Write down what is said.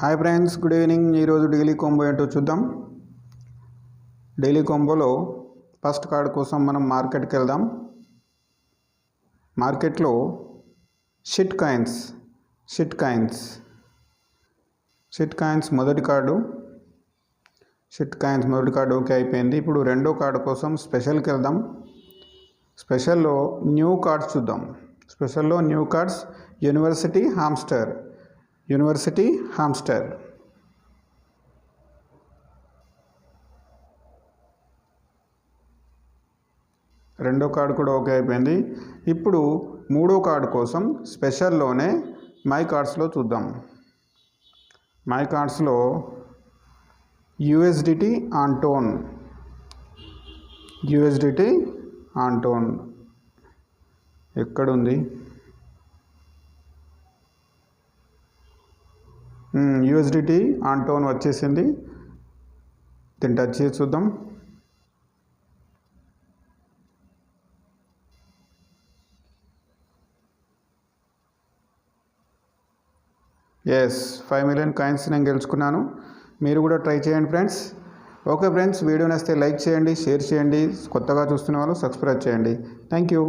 Hi friends, good evening. ఈరోజు daily combo ఏంటో చూద్దాం. డైలీ కాంబోలో ఫస్ట్ కార్డ్ కోసం మనం మార్కెట్కి వెళ్దాం. మార్కెట్లో షిట్ కాయిన్స్ మొదటి కార్డు ఓకే అయిపోయింది. ఇప్పుడు రెండో కార్డు కోసం స్పెషల్కి వెళ్దాం. స్పెషల్లో న్యూ కార్డ్స్ చూద్దాం. స్పెషల్లో న్యూ కార్డ్స్ యూనివర్సిటీ హామ్స్టర్. రెండో కార్డు కూడా ఓకే అయిపోయింది. ఇప్పుడు మూడో కార్డు కోసం స్పెషల్లోనే మై కార్డ్స్లో చూద్దాం. మై కార్డ్స్లో యూఎస్డిటీ ఆన్ టోన్ ఎక్కడుంది? యూఎస్డిటీ ఆన్ టోన్ వచ్చేసింది. దీన్ని టచ్ చేసి చూద్దాం. ఎస్, 5 మిలియన్ కాయిన్స్ నేను గెలుచుకున్నాను. మీరు కూడా ట్రై చేయండి ఫ్రెండ్స్. ఓకే ఫ్రెండ్స్, వీడియో నచ్చితే లైక్ చేయండి, షేర్ చేయండి. కొత్తగా చూస్తున్న వాళ్ళు సబ్స్క్రైబ్ చేయండి. Thank you.